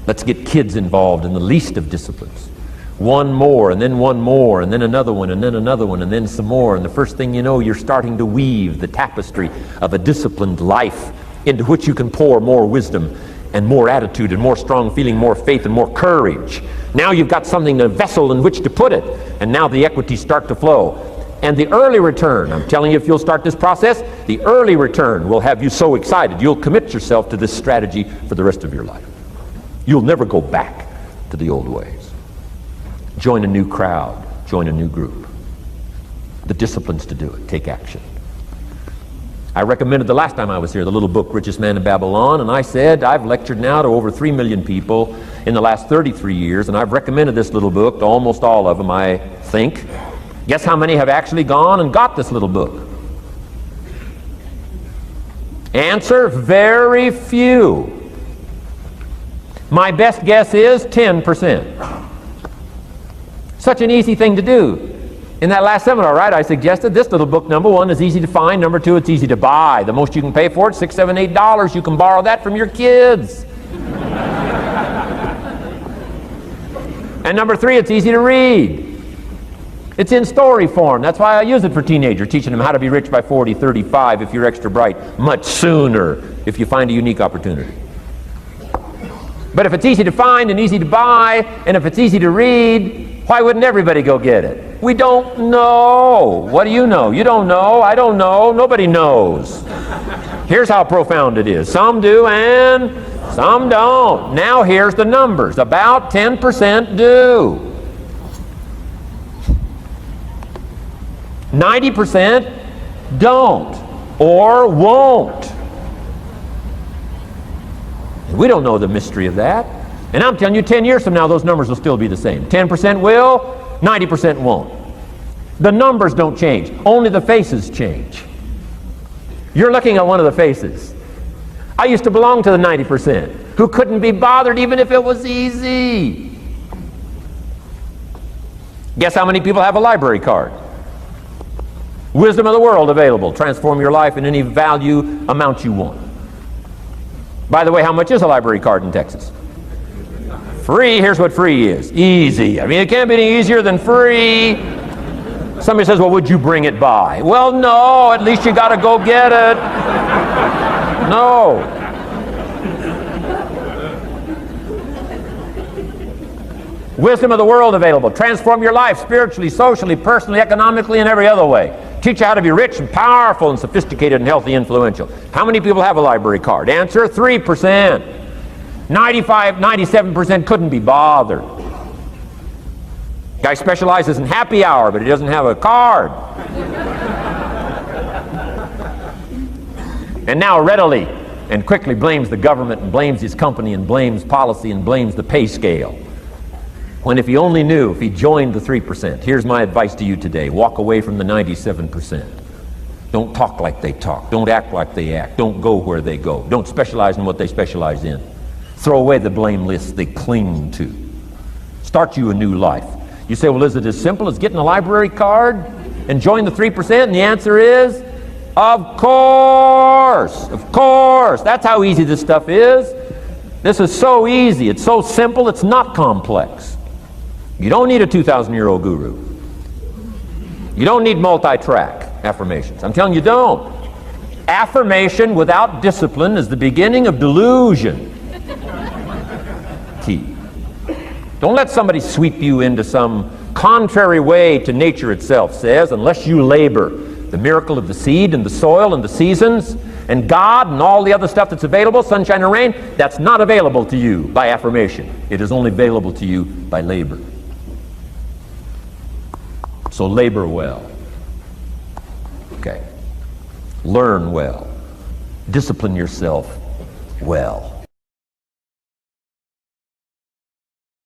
Let's get kids involved in the least of disciplines. One more, and then one more, and then another one, and then another one, and then some more. And the first thing you know, you're starting to weave the tapestry of a disciplined life into which you can pour more wisdom and more attitude and more strong feeling, more faith and more courage. Now you've got something, a vessel in which to put it, and now the equities start to flow. And the early return, I'm telling you, if you'll start this process, the early return will have you so excited, you'll commit yourself to this strategy for the rest of your life. You'll never go back to the old ways. Join a new crowd, join a new group. The disciplines to do it, take action. I recommended the last time I was here the little book, Richest Man in Babylon, and I said I've lectured now to over 3 million people in the last 33 years, and I've recommended this little book to almost all of them, I think. Guess how many have actually gone and got this little book? Answer, very few. My best guess is 10%. Such an easy thing to do. In that last seminar, right, I suggested this little book, number one, is easy to find. Number two, it's easy to buy. The most you can pay for it, $6, $7, $8. You can borrow that from your kids. And number three, it's easy to read. It's in story form. That's why I use it for teenagers, teaching them how to be rich by 40, 35 if you're extra bright, much sooner if you find a unique opportunity. But if it's easy to find and easy to buy, and if it's easy to read, why wouldn't everybody go get it? We don't know. What do you know? You don't know. I don't know. Nobody knows. Here's how profound it is. Some do and some don't. Now here's the numbers. About 10% do. 90% don't or won't. We don't know the mystery of that. And I'm telling you, 10 years from now, those numbers will still be the same. 10% will, 90% won't. The numbers don't change. Only the faces change. You're looking at one of the faces. I used to belong to the 90% who couldn't be bothered even if it was easy. Guess how many people have a library card? Wisdom of the world available. Transform your life in any value amount you want. By the way, how much is a library card in Texas? Free. Here's what free is. Easy. I mean, it can't be any easier than free. Somebody says, well, would you bring it by? Well, no. At least you got to go get it. No. Wisdom of the world available. Transform your life spiritually, socially, personally, economically, and every other way. Teach you how to be rich and powerful and sophisticated and healthy, influential. How many people have a library card? Answer, 3%. 95, 97% couldn't be bothered. Guy specializes in happy hour, but he doesn't have a card. And now readily and quickly blames the government and blames his company and blames policy and blames the pay scale. When if he only knew, if he joined the 3%, here's my advice to you today. Walk away from the 97%. Don't talk like they talk. Don't act like they act. Don't go where they go. Don't specialize in what they specialize in. Throw away the blame lists they cling to. Start you a new life. You say, well, is it as simple as getting a library card and join the 3%? And the answer is, of course. Of course. That's how easy this stuff is. This is so easy. It's so simple. It's not complex. You don't need a 2,000-year-old guru. You don't need multi-track affirmations. I'm telling you, don't. Affirmation without discipline is the beginning of delusion. Key. Don't let somebody sweep you into some contrary way to nature itself says, unless you labor. The miracle of the seed and the soil and the seasons and God and all the other stuff that's available, sunshine and rain, that's not available to you by affirmation. It is only available to you by labor. So labor well. Okay. Learn well. Discipline yourself well.